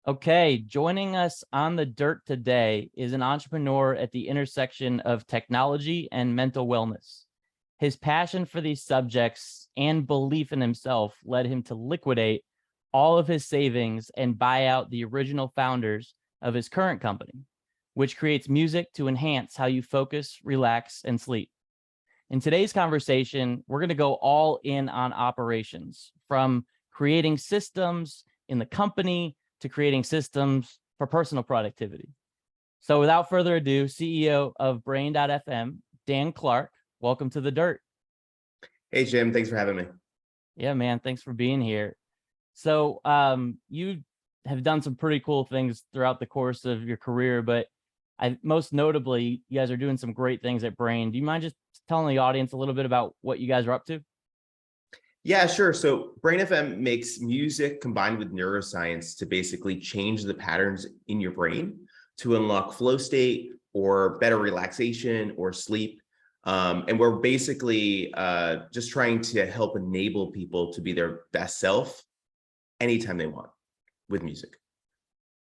Okay, joining us on the dirt today is an entrepreneur at the intersection of technology and mental wellness. His passion for these subjects and belief in himself led him to liquidate all of his savings and buy out the original founders of his current company, which creates music to enhance how you focus, relax, and sleep. In today's conversation, we're going to go all in on operations, from creating systems in the company to creating systems for personal productivity. So without further ado, CEO of Brain.fm, Dan Clark, welcome to the dirt. Hey, Jim, thanks for having me. Yeah, man, thanks for being here. So you have done some pretty cool things throughout the course of your career, but most notably, you guys are doing some great things at Brain. Do you mind just telling the audience a little bit about what you guys are up to? Yeah, sure. So Brain FM makes music combined with neuroscience to basically change the patterns in your brain to unlock flow state or better relaxation or sleep. And we're basically just trying to help enable people to be their best self anytime they want with music.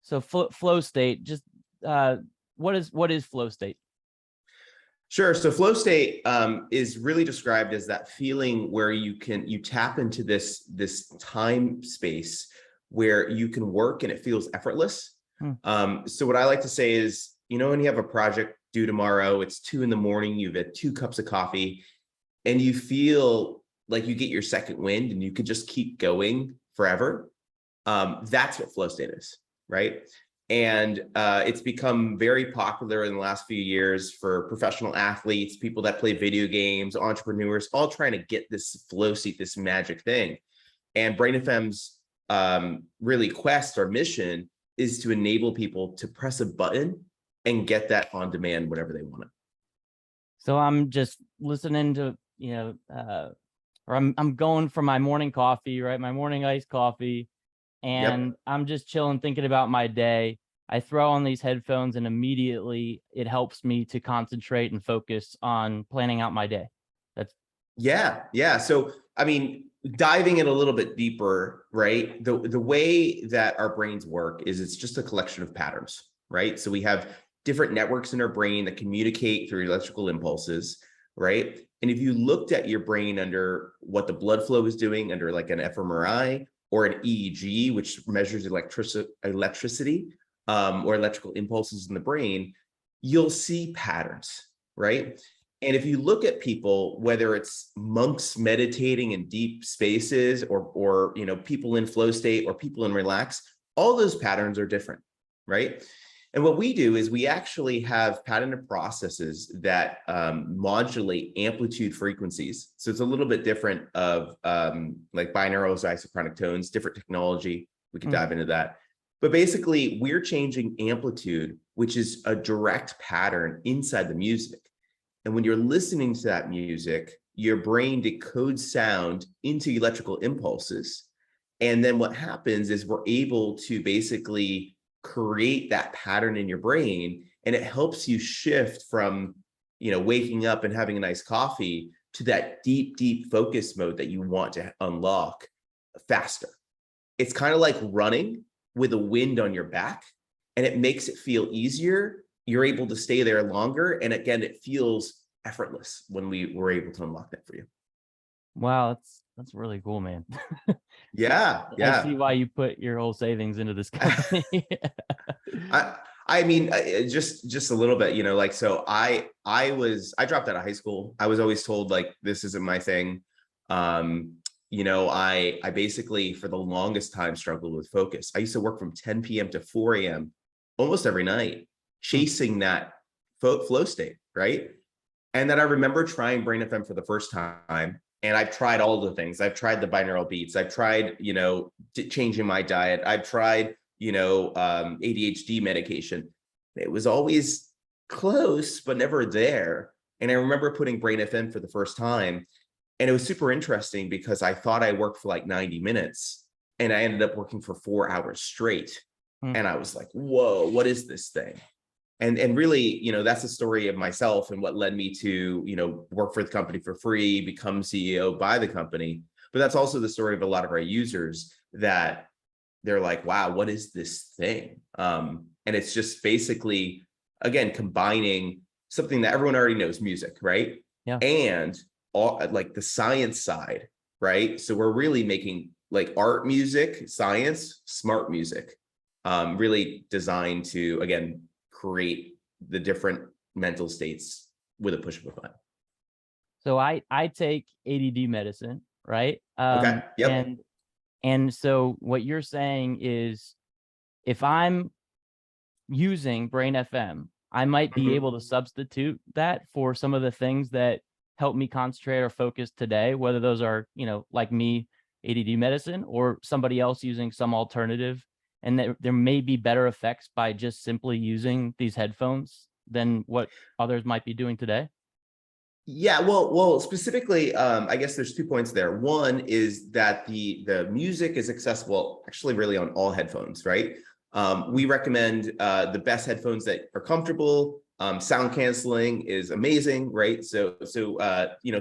So flow state, just what is flow state? Sure. So flow state is really described as that feeling where you tap into this time space where you can work and it feels effortless. So what I like to say is, when you have a project due tomorrow, it's 2 a.m, you've had 2 cups of coffee, and you feel like you get your second wind and you could just keep going forever. That's what flow state is, right? And it's become very popular in the last few years for professional athletes, people that play video games, entrepreneurs, all trying to get this flow state, this magic thing. And Brain FM's really quest or mission is to enable people to press a button and get that on demand whenever they want it. So I'm just listening to, or I'm going for my morning coffee, right? My morning iced coffee. And Yep. I'm just chilling, thinking about my day. I throw on these headphones and immediately it helps me to concentrate and focus on planning out my day. That's Yeah. So, I mean, diving in a little bit deeper, right? The way that our brains work is it's just a collection of patterns, right? So we have different networks in our brain that communicate through electrical impulses, right? And if you looked at your brain under what the blood flow is doing under like an fMRI or an EEG, which measures electricity or electrical impulses in the brain, you'll see patterns, right? And if you look at people, whether it's monks meditating in deep spaces or people in flow state or people in relax, all those patterns are different, right? And what we do is we actually have patented processes that modulate amplitude frequencies. So it's a little bit different of like binaural isochronic tones, different technology. We could dive into that. But basically, we're changing amplitude, which is a direct pattern inside the music. And when you're listening to that music, your brain decodes sound into electrical impulses. And then what happens is we're able to basically create that pattern in your brain, and it helps you shift from waking up and having a nice coffee to that deep focus mode that you want to unlock faster. It's kind of like running with a wind on your back, and it makes it feel easier. You're able to stay there longer, and again, it feels effortless when we were able to unlock that for you. wow, that's really cool, man. Yeah. I see why you put your whole savings into this company. I mean, just a little bit, like, so I dropped out of high school. I was always told like, this isn't my thing. I basically for the longest time struggled with focus. I used to work from 10 p.m. to 4 a.m. almost every night, chasing that flow state, right? And then I remember trying Brain FM for the first time. And I've tried all the things. I've tried the binaural beats. I've tried, changing my diet. I've tried, ADHD medication. It was always close, but never there. And I remember putting Brain FM for the first time. And it was super interesting because I thought I worked for like 90 minutes and I ended up working for 4 hours straight. And I was like, whoa, what is this thing? And really, that's the story of myself and what led me to, work for the company for free, become CEO by the company. But that's also the story of a lot of our users that they're like, wow, what is this thing? And it's just basically, again, combining something that everyone already knows, music, right? Yeah. And all like the science side, right? So we're really making like art music, science, smart music, really designed to, again, create the different mental states with a push of a button. So I take ADD medicine, right? Okay. Yep. And so what you're saying is, if I'm using Brain FM, I might be able to Mhm. substitute that for some of the things that help me concentrate or focus today, whether those are, like me, ADD medicine, or somebody else using some alternative. And there may be better effects by just simply using these headphones than what others might be doing today. Yeah, well, specifically, I guess there's 2 points there. One is that the music is accessible actually really on all headphones, right? We recommend the best headphones that are comfortable. Sound canceling is amazing, right? So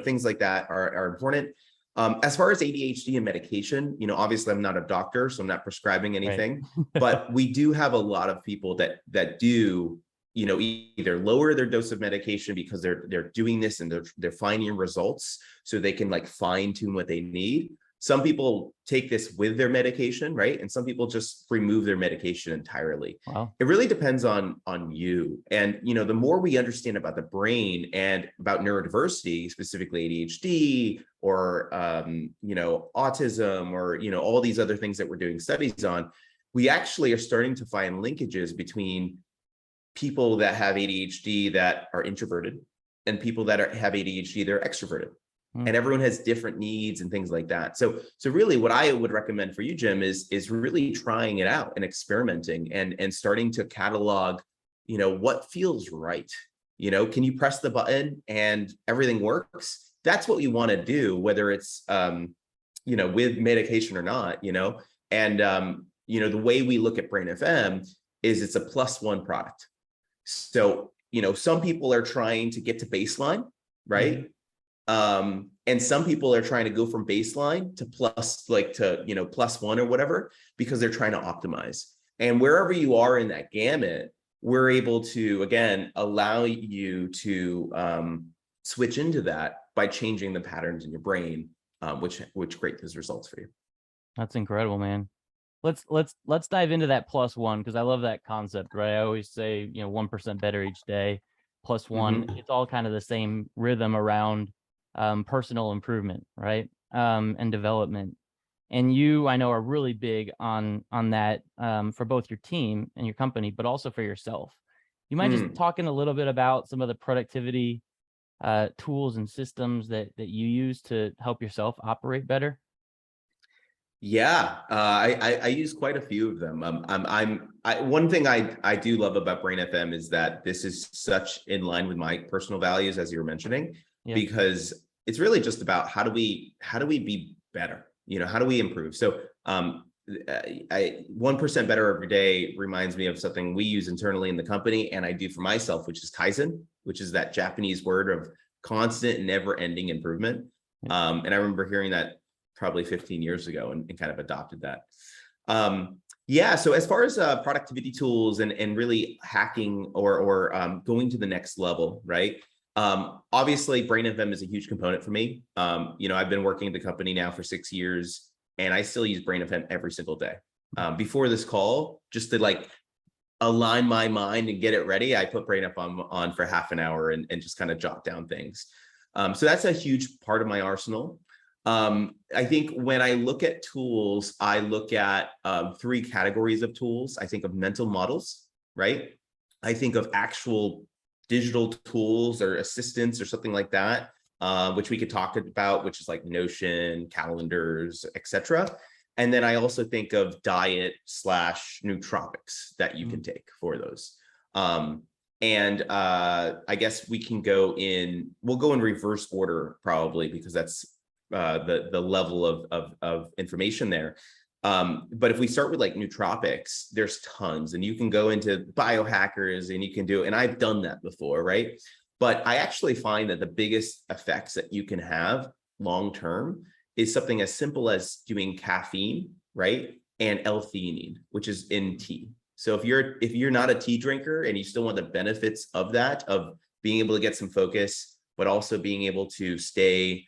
things like that are important. As far as ADHD and medication, obviously I'm not a doctor, so I'm not prescribing Right. anything, but we do have a lot of people that do either lower their dose of medication because they're doing this and they're finding results so they can like fine tune what they need. Some people take this with their medication, right? And some people just remove their medication entirely. Wow. It really depends on you. And the more we understand about the brain and about neurodiversity, specifically ADHD or autism or all these other things that we're doing studies on, we actually are starting to find linkages between people that have ADHD that are introverted and people that have ADHD that are extroverted. Mm. And everyone has different needs and things like that. So really what I would recommend for you, Jim, is really trying it out and experimenting and starting to catalog, what feels right. Can you press the button and everything works? That's what you want to do, whether it's with medication or not, and the way we look at Brain FM is it's a +1 product. So, some people are trying to get to baseline, right? And some people are trying to go from baseline to +1 or whatever, because they're trying to optimize. And wherever you are in that gamut, we're able to, again, allow you to switch into that by changing the patterns in your brain, which create those results for you. That's incredible, man. Let's dive into that +1, because I love that concept, right? I always say, 1% better each day, +1. Mhm. It's all kind of the same rhythm around personal improvement, right? And development. And you, I know, are really big on that, for both your team and your company, but also for yourself. You mind just Mm. talking a little bit about some of the productivity tools and systems that you use to help yourself operate better? Yeah, I use quite a few of them. One thing I do love about Brain FM is that this is such in line with my personal values, as you were mentioning, Yeah. because it's really just about how do we be better? How do we improve? So, 1% better every day reminds me of something we use internally in the company, and I do for myself, which is Kaizen, which is that Japanese word of constant, never-ending improvement. Yeah. And I remember hearing that probably 15 years ago and kind of adopted that. Yeah, so as far as productivity tools and really hacking or going to the next level, right? Obviously, Brain FM is a huge component for me. I've been working at the company now for 6 years, and I still use Brain FM every single day. Before this call, just to like align my mind and get it ready, I put Brain FM on for half an hour and just kind of jot down things. So that's a huge part of my arsenal. I think when I look at tools, I look at 3 categories of tools. I think of mental models, right? I think of actual digital tools or assistants or something like that, which we could talk about, which is like Notion, calendars, etc. And then I also think of diet / nootropics that you can take for those. And I guess we'll go in reverse order probably, because that's the level of information there. But if we start with like nootropics, there's tons, and you can go into biohackers and you can do, and I've done that before, right? But I actually find that the biggest effects that you can have long term is something as simple as doing caffeine, right? and L-theanine, which is in tea. So if you're not a tea drinker and you still want the benefits of that, of being able to get some focus, but also being able to stay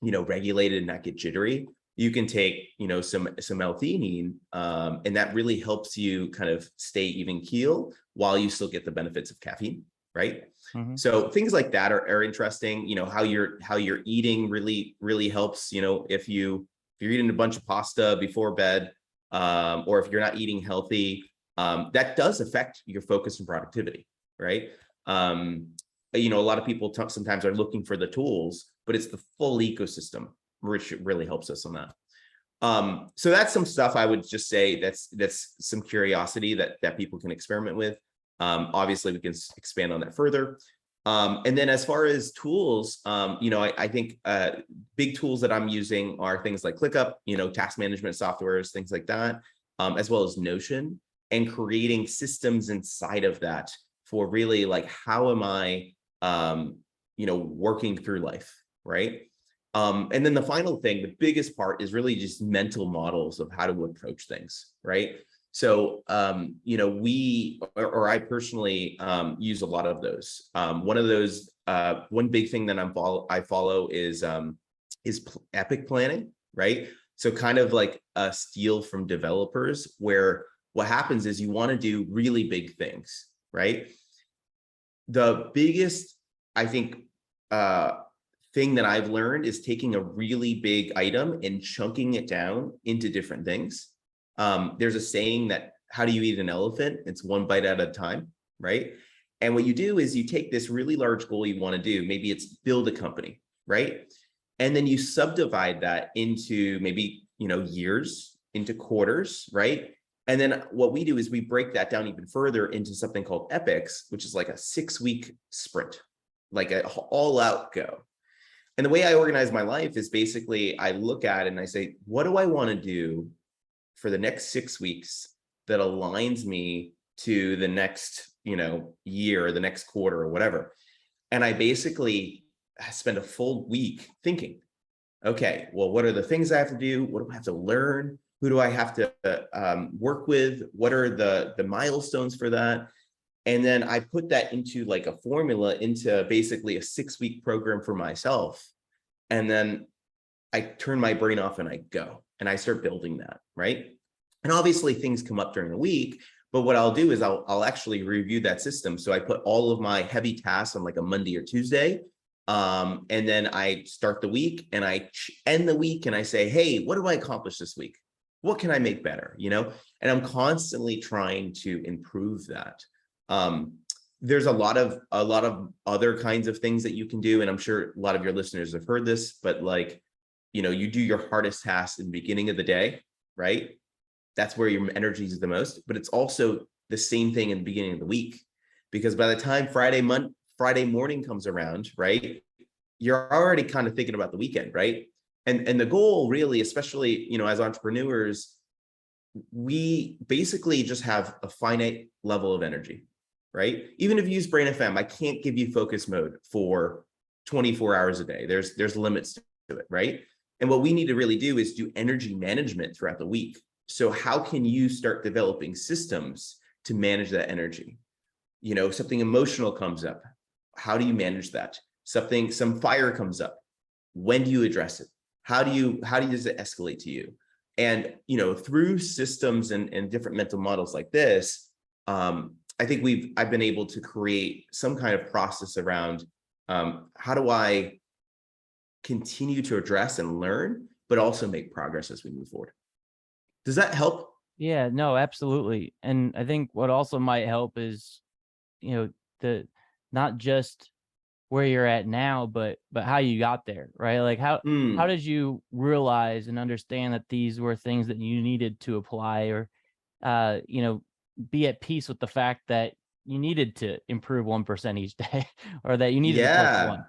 regulated and not get jittery, you can take some L-theanine, and that really helps you kind of stay even keel while you still get the benefits of caffeine, right? Mm-hmm. So things like that are interesting. How you're eating really helps. If you're eating a bunch of pasta before bed, or if you're not eating healthy, that does affect your focus and productivity, right? A lot of people sometimes are looking for the tools, but it's the full ecosystem which really helps us on that. So that's some stuff I would just say that's some curiosity that people can experiment with. Obviously, we can expand on that further. And then as far as tools, I think big tools that I'm using are things like ClickUp, task management softwares, things like that, as well as Notion, and creating systems inside of that for really like, how am I, working through life, right? And then the final thing, the biggest part is really just mental models of how to approach things, right? So, I personally use a lot of those. One of those, one big thing that I follow is epic planning, right? So kind of like a steal from developers, where what happens is you want to do really big things, right? The biggest, I think, thing that I've learned is taking a really big item and chunking it down into different things. There's a saying that, how do you eat an elephant? It's one bite at a time, right? And what you do is you take this really large goal you want to do. Maybe it's build a company, right? And then you subdivide that into maybe, years, into quarters, right? And then what we do is we break that down even further into something called epics, which is like a 6-week sprint, like an all out go. And the way I organize my life is basically I look at it and I say, what do I want to do for the next 6 weeks that aligns me to the next, year, or the next quarter, or whatever. And I basically spend a full week thinking, okay, well, what are the things I have to do? What do I have to learn? Who do I have to work with? What are the milestones for that? And then I put that into like a formula, into basically a 6-week program for myself. And then I turn my brain off and I go and I start building that, right? And obviously things come up during the week, but what I'll do is I'll actually review that system. So I put all of my heavy tasks on like a Monday or Tuesday. And then I start the week and I end the week and I say, hey, what do I accomplish this week? What can I make better? And I'm constantly trying to improve that. There's a lot of other kinds of things that you can do. And I'm sure a lot of your listeners have heard this, but like, you do your hardest tasks in the beginning of the day, right? That's where your energy is the most, but it's also the same thing in the beginning of the week, because by the time Friday morning comes around, right, you're already kind of thinking about the weekend, right? And the goal really, especially, as entrepreneurs, we basically just have a finite level of energy, right? Even if you use Brain FM, I can't give you focus mode for 24 hours a day. There's limits to it, right? And what we need to really do is do energy management throughout the week. So how can you start developing systems to manage that energy? Something emotional comes up. How do you manage that? Some fire comes up. When do you address it? How does it escalate to you? And, through systems and different mental models like this, I think I've been able to create some kind of process around how do I continue to address and learn, but also make progress as we move forward. Does that help? Yeah, no, absolutely. And I think what also might help is, the not just where you're at now, but how you got there, right? Like how did you realize and understand that these were things that you needed to apply, or be at peace with the fact that you needed to improve 1% each day, or that you needed to push Yeah. one?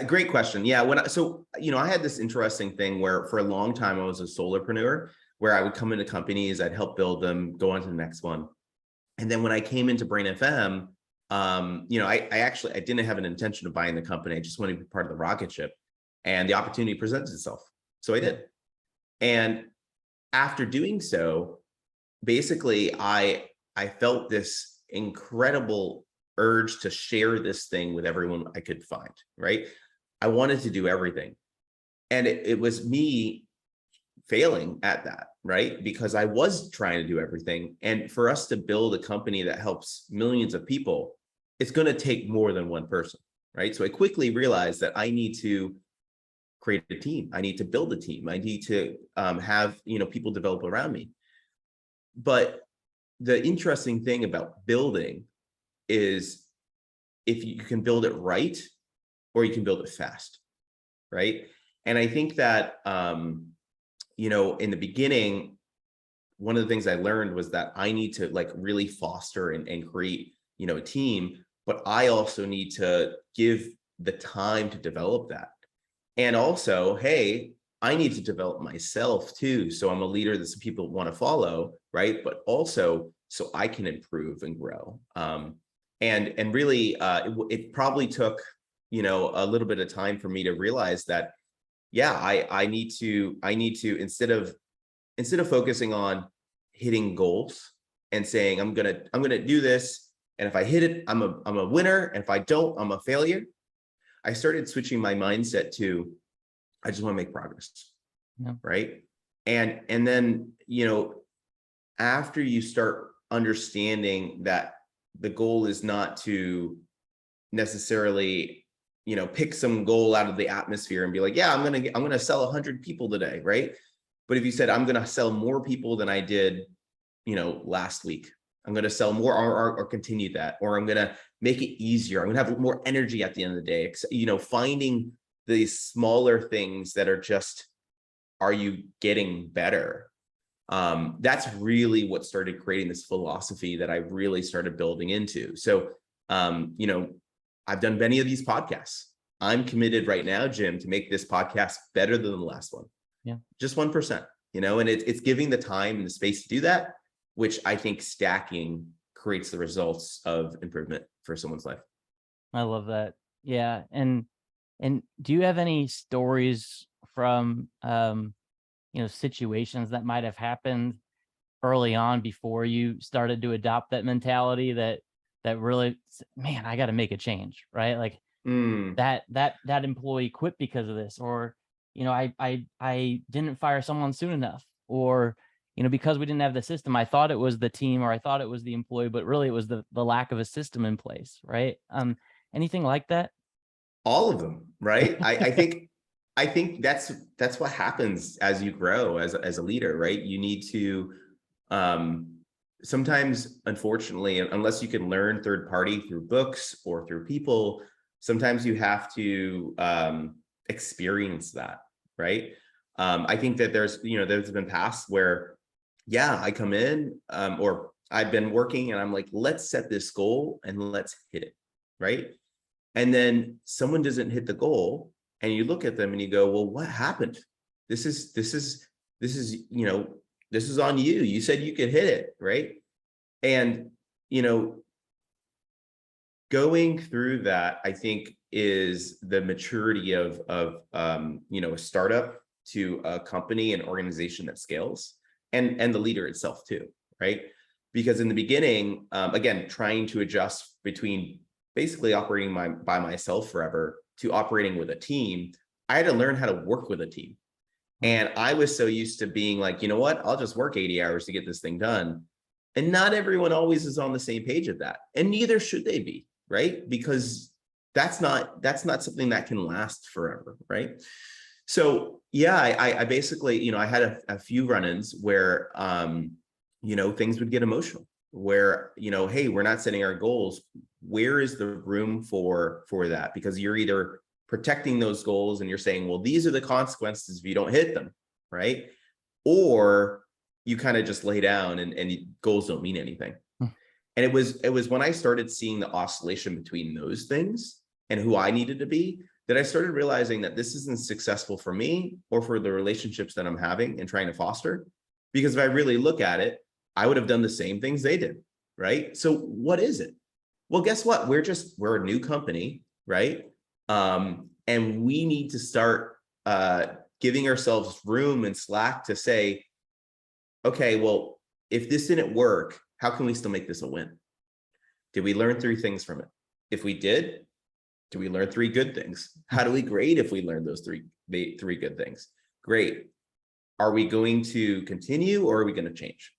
Great question. Yeah. I had this interesting thing where for a long time I was a solopreneur, where I would come into companies, I'd help build them, go on to the next one. And then when I came into Brain FM, I didn't have an intention of buying the company. I just wanted to be part of the rocket ship, and the opportunity presented itself. So I did. And after doing so, basically I felt this incredible urge to share this thing with everyone I could find, right? I wanted to do everything. And it was me failing at that, right? Because I was trying to do everything. And for us to build a company that helps millions of people, it's going to take more than one person, right? So I quickly realized that I need to create a team. I need to build a team. I need to have, people develop around me. But the interesting thing about building is if you can build it right, or you can build it fast, right? And I think that, in the beginning, one of the things I learned was that I need to like really foster and create, a team, but I also need to give the time to develop that. And also, hey, I need to develop myself too. So I'm a leader that some people want to follow, right? But also so I can improve and grow. And really, it probably took, a little bit of time for me to realize that, yeah, I need to instead of focusing on hitting goals and saying I'm gonna do this, and if I hit it, I'm a winner, and if I don't, I'm a failure. I started switching my mindset to I just want to make progress. Yeah. Right. And then, after you start understanding that the goal is not to necessarily, pick some goal out of the atmosphere and be like, yeah, I'm going to sell 100 people today. Right. But if you said, I'm going to sell more people than I did, last week, I'm going to sell more or continue that, or I'm going to make it easier. I'm going to have more energy at the end of the day, finding these smaller things that are just, are you getting better? That's really what started creating this philosophy that I really started building into. So, I've done many of these podcasts. I'm committed right now, Jim, to make this podcast better than the last one. Yeah. Just 1%, and it's giving the time and the space to do that, which I think stacking creates the results of improvement for someone's life. I love that. Yeah. And do you have any stories from, situations that might have happened early on before you started to adopt that mentality that really, man, I got to make a change, right? Like that employee quit because of this, or, I didn't fire someone soon enough, or, because we didn't have the system, I thought it was the team, or I thought it was the employee, but really it was the lack of a system in place, right? Anything like that? All of them, right? I think that's what happens as you grow as a leader, right? You need to sometimes, unfortunately, unless you can learn third party through books or through people, sometimes you have to experience that, right? I think that there's been past where, yeah, I come in or I've been working and I'm like, let's set this goal and let's hit it, right? And then someone doesn't hit the goal, and you look at them and you go, well, what happened? This is on you. You said you could hit it, right? And going through that, I think, is the maturity of a startup to a company and organization that scales, and the leader itself too, right? Because in the beginning, again, trying to adjust between basically operating by myself forever to operating with a team, I had to learn how to work with a team. And I was so used to being like, you know what, I'll just work 80 hours to get this thing done. And not everyone always is on the same page of that. And neither should they be, right? Because that's not something that can last forever, right? So yeah, I basically, I had a few run-ins where, things would get emotional, where, hey, we're not setting our goals. Where is the room for that? Because you're either protecting those goals and you're saying, well, these are the consequences if you don't hit them, right? Or you kind of just lay down and goals don't mean anything. And it was when I started seeing the oscillation between those things and who I needed to be, that I started realizing that this isn't successful for me or for the relationships that I'm having and trying to foster. Because if I really look at it, I would have done the same things they did, right? So what is it? Well, guess what? We're a new company, right? And we need to start giving ourselves room and slack to say, okay, well, if this didn't work, how can we still make this a win? Did we learn 3 things from it? If we did we learn 3 good things? How do we grade if we learn those three good things? Great. Are we going to continue, or are we going to change?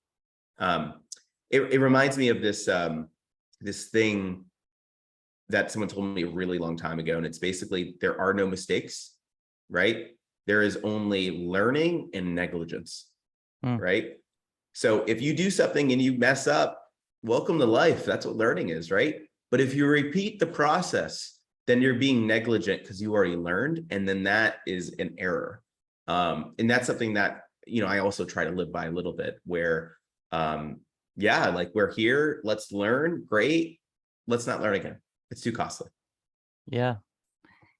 It reminds me of this thing that someone told me a really long time ago, and it's basically, there are no mistakes, right? There is only learning and negligence, right? So if you do something and you mess up, welcome to life. That's what learning is, right? But if you repeat the process, then you're being negligent because you already learned, and then that is an error. And that's something that, I also try to live by a little bit, where, yeah, like, we're here, let's learn, great. Let's not learn again. It's too costly. Yeah.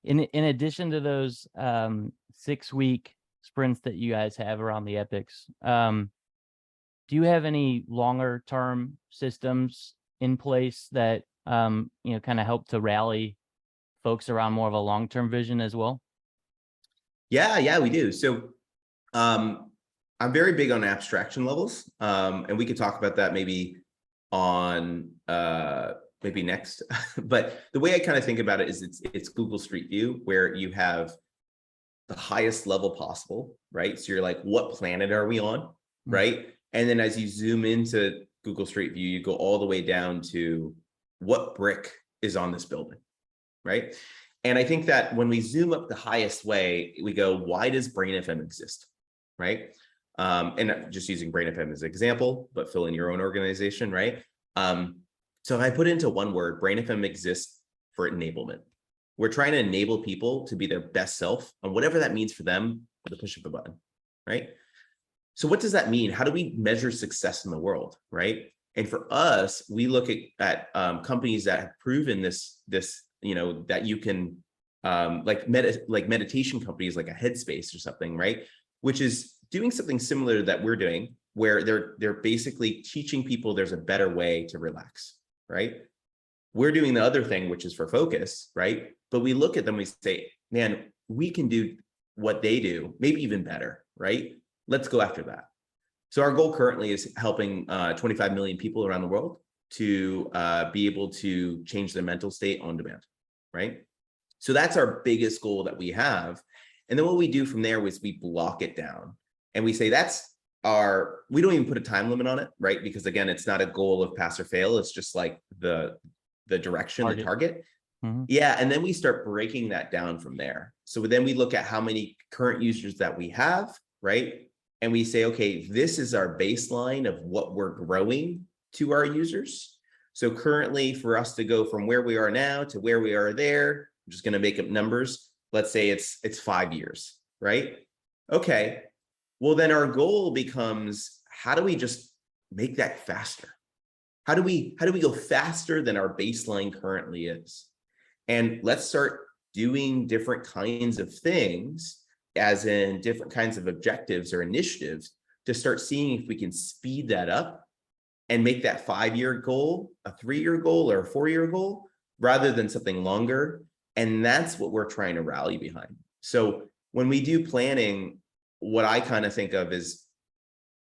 In addition to those 6-week sprints that you guys have around the epics, do you have any longer term systems in place that kind of help to rally folks around more of a long-term vision as well? Yeah, we do. So I'm very big on abstraction levels. And we could talk about that maybe on maybe next. But the way I kind of think about it is it's Google Street View, where you have the highest level possible, right? So you're like, what planet are we on, right? And then as you zoom into Google Street View, you go all the way down to what brick is on this building, right? And I think that when we zoom up the highest way, we go, why does Brain FM exist, right? And I'm just using Brain FM as an example, but fill in your own organization, right? So if I put into one word, Brain FM exists for enablement. We're trying to enable people to be their best self, and whatever that means for them, with the push of a button, right? So what does that mean? How do we measure success in the world, right? And for us, we look at companies that have proven this, that you can, like meditation companies like a Headspace or something, right? Which is doing something similar to that we're doing, where they're basically teaching people there's a better way to relax, right? We're doing the other thing, which is for focus, right? But we look at them, we say, man, we can do what they do, maybe even better, right? Let's go after that. So our goal currently is helping 25 million people around the world to be able to change their mental state on demand, right? So that's our biggest goal that we have. And then what we do from there is we block it down, and we say we don't even put a time limit on it, right? Because again, it's not a goal of pass or fail. It's just like the direction, the target. Mm-hmm. Yeah. And then we start breaking that down from there. So then we look at how many current users that we have, right? And we say, okay, this is our baseline of what we're growing to our users. So currently, for us to go from where we are now to where we are there, I'm just going to make up numbers. Let's say it's 5 years, right? Okay. Well, then our goal becomes, how do we just make that faster? How do we go faster than our baseline currently is? And let's start doing different kinds of things, as in different kinds of objectives or initiatives, to start seeing if we can speed that up and make that 5-year goal a 3-year goal or a 4-year goal, rather than something longer. And that's what we're trying to rally behind. So when we do planning, what I kind of think of is,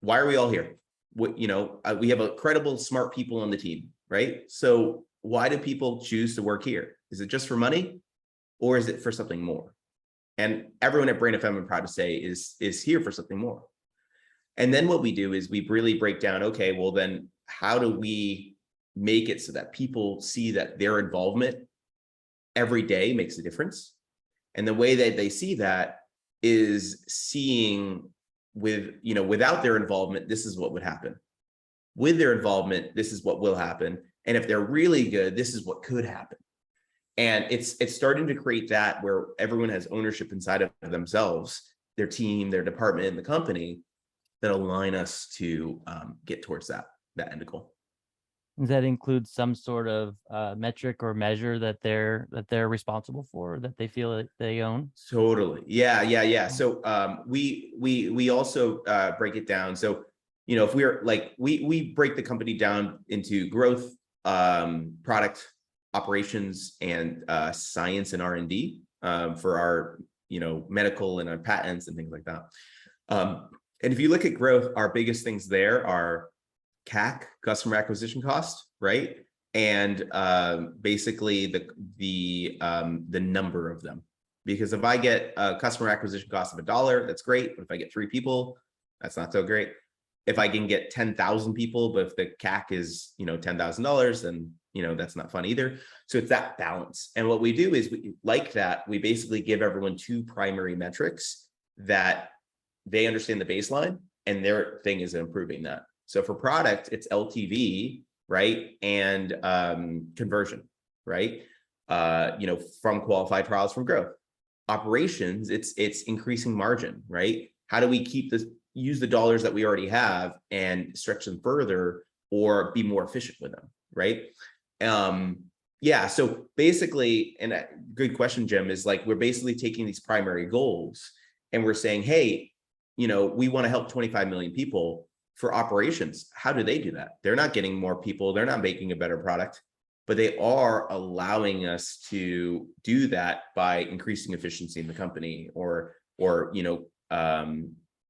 why are we all here? We have incredible, smart people on the team, right? So why do people choose to work here? Is it just for money, or is it for something more? And everyone at Brain FM, I'm proud to say, is here for something more. And then what we do is we really break down, okay, well then how do we make it so that people see that their involvement every day makes a difference? And the way that they see that is seeing without their involvement, this is what would happen. With their involvement, this is what will happen. And if they're really good, this is what could happen. And it's starting to create that, where everyone has ownership inside of themselves, their team, their department, and the company, that align us to get towards that end goal. Does that include some sort of metric or measure that they're responsible for, that they feel that they own? Totally. Yeah. So we also break it down. So if we're like, we break the company down into growth, product, operations, and science and R&D for our medical and our patents and things like that. And if you look at growth, our biggest things there are CAC, customer acquisition cost, right? And basically the number of them. Because if I get a customer acquisition cost of $1, that's great. But if I get 3 people, that's not so great. If I can get 10,000 people, but if the CAC is, $10,000, then, that's not fun either. So it's that balance. And what we do is we basically give everyone 2 primary metrics that they understand the baseline, and their thing is improving that. So for product, it's LTV, right? And conversion, right? From qualified trials from growth. Operations, it's increasing margin, right? How do we use the dollars that we already have and stretch them further or be more efficient with them, right? So basically, and good question, Jim, is like, we're basically taking these primary goals and we're saying, hey, we want to help 25 million people. For operations, how do they do that? They're not getting more people, they're not making a better product, but they are allowing us to do that by increasing efficiency in the company or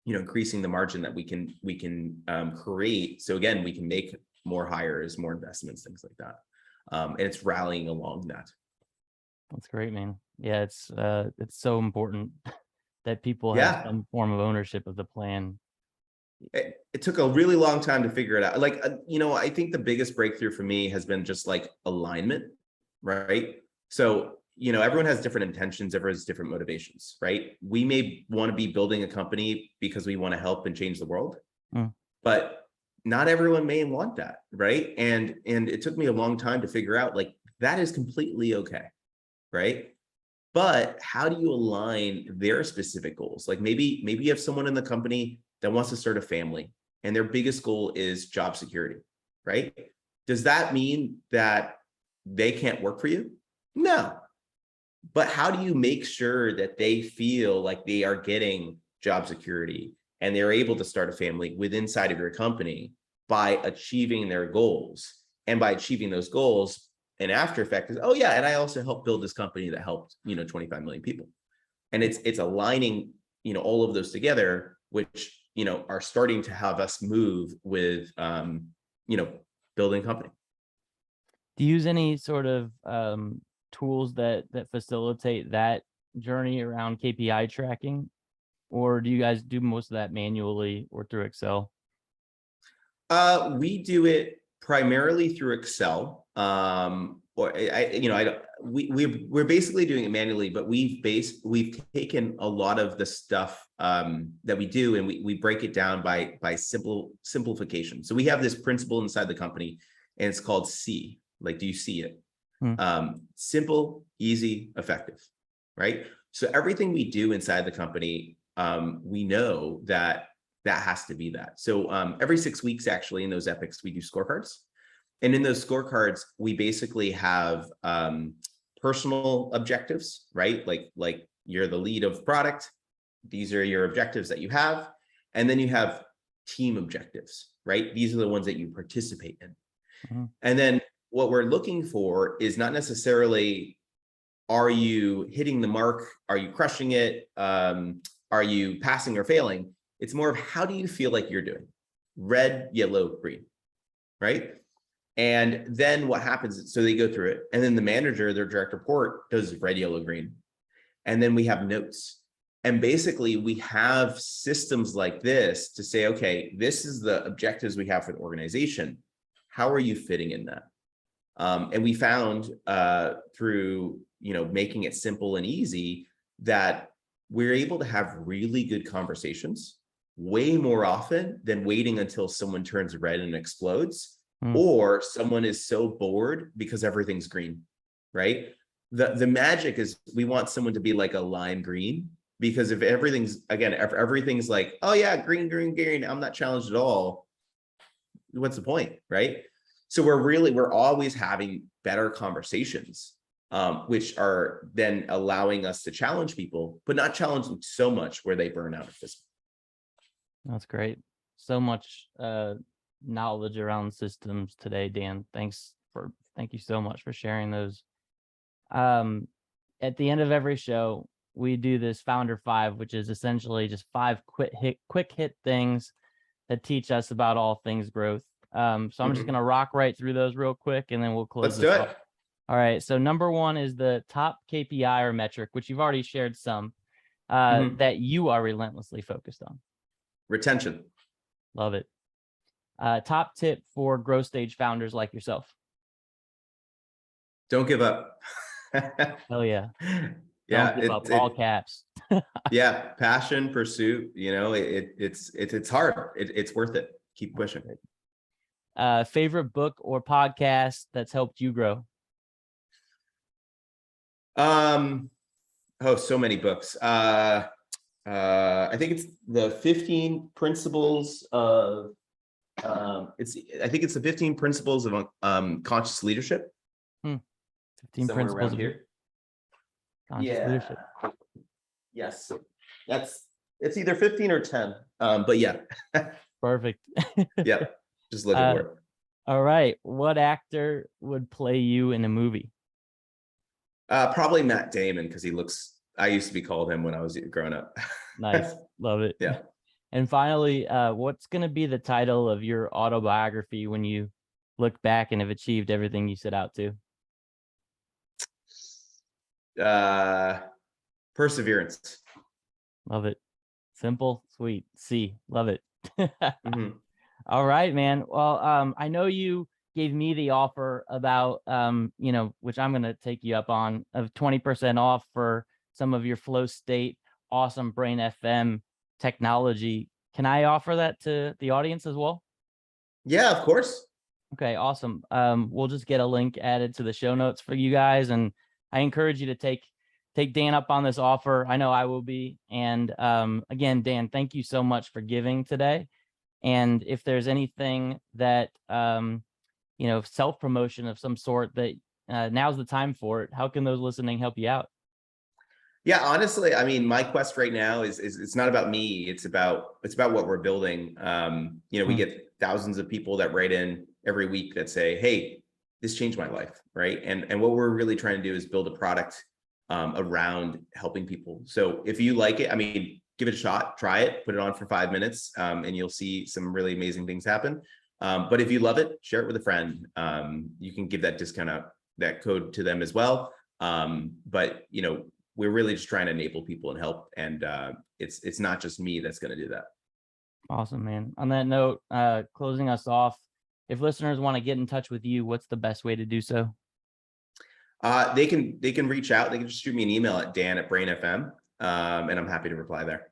increasing the margin that we can create. So again, we can make more hires, more investments, things like that. And it's rallying along that. That's great, man. Yeah, it's so important that people have Yeah. some form of ownership of the plan. It took a really long time to figure it out. Like, I think the biggest breakthrough for me has been just like alignment, right? So, everyone has different intentions, everyone has different motivations, right? We may want to be building a company because we want to help and change the world, but not everyone may want that, right? And it took me a long time to figure out, like, that is completely okay, right? But how do you align their specific goals? Like maybe you have someone in the company that wants to start a family and their biggest goal is job security, right? Does that mean that they can't work for you? No. But how do you make sure that they feel like they are getting job security and they're able to start a family inside of your company by achieving their goals? And by achieving those goals, an after effect is, oh yeah, and I also helped build this company that helped 25 million people. And it's aligning all of those together, which are starting to have us move with building company. Do you use any sort of tools that facilitate that journey around KPI tracking, or do you guys do most of that manually or through Excel? We do it primarily through Excel. We're basically doing it manually, but we've taken a lot of the stuff that we do and we break it down by simplification. So we have this principle inside the company, and it's called C. Like, do you see it? Simple, easy, effective, right? So everything we do inside the company, we know that has to be that. So every 6 weeks, actually, in those epics, we do scorecards. And in those scorecards, we basically have personal objectives, right? Like you're the lead of product. These are your objectives that you have. And then you have team objectives, right? These are the ones that you participate in. And then what we're looking for is not necessarily, are you hitting the mark? Are you crushing it? Are you passing or failing? It's more of, how do you feel like you're doing? Red, yellow, green, right? And then what happens, so they go through it, and then the manager, their direct report, does red, yellow, green. And then we have notes. And basically we have systems like this to say, okay, this is the objectives we have for the organization. How are you fitting in that? And we found through making it simple and easy that we're able to have really good conversations way more often than waiting until someone turns red and explodes, or someone is so bored because everything's green, right? The magic is, we want someone to be like a lime green, because if everything's like, oh yeah, green, green, green, I'm not challenged at all, what's the point, right? So we're always having better conversations, which are then allowing us to challenge people, but not challenge them so much where they burn out at this. That's great. So much knowledge around systems today, Dan. Thank you so much for sharing those. At the end of every show, we do this Founder 5, which is essentially just 5 quick hit things that teach us about all things growth. So I'm just going to rock right through those real quick, and then we'll close Let's this do off. it. All right. So number 1 is the top KPI or metric, which you've already shared some, that you are relentlessly focused on. Retention. Love it. Top tip for growth stage founders like yourself. Don't give up. Hell yeah. Yeah. Don't give up, all caps. Yeah. Passion, pursuit, it's hard. It's worth it. Keep pushing. Favorite book or podcast that's helped you grow? So many books. I think it's the 15 principles of the 15 principles of conscious leadership. 15 Somewhere principles around of here. conscious leadership. Yes. It's either 15 or 10. But yeah. Perfect. Yeah. Just looking for it. All right. What actor would play you in a movie? Probably Matt Damon, because I used to be called him when I was growing up. Nice. Love it. Yeah. And finally, what's going to be the title of your autobiography when you look back and have achieved everything you set out to? Perseverance. Love it. Simple, sweet. C. Love it. All right, man. Well, I know you gave me the offer about, which I'm going to take you up on, of 20% off for some of your flow state, awesome Brain FM technology. Can I offer that to the audience as well? Yeah, of course. Okay, awesome. We'll just get a link added to the show notes for you guys. And I encourage you to take Dan up on this offer. I know I will be. And again, Dan, thank you so much for giving today. And if there's anything that, self-promotion of some sort that now's the time for it, how can those listening help you out? Yeah, honestly, I mean, my quest right now is it's not about me. It's about what we're building. We get thousands of people that write in every week that say, hey, this changed my life. Right. And what we're really trying to do is build a product around helping people. So if you like it, I mean, give it a shot, try it, put it on for 5 minutes, and you'll see some really amazing things happen. But if you love it, share it with a friend. You can give that discount out, that code to them as well. But we're really just trying to enable people and help. And it's not just me that's going to do that. Awesome, man. On that note, closing us off, if listeners want to get in touch with you, what's the best way to do so? They can reach out. They can just shoot me an email at dan@brain.fm. And I'm happy to reply there.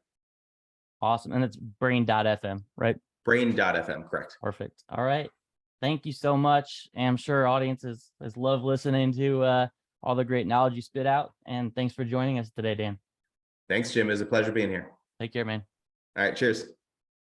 Awesome. And it's brain.fm, right? Brain.fm, correct. Perfect. All right. Thank you so much. And I'm sure audiences has loved listening to all the great knowledge you spit out. And thanks for joining us today, Dan. Thanks, Jim. It was a pleasure being here. Take care, man. All right. Cheers.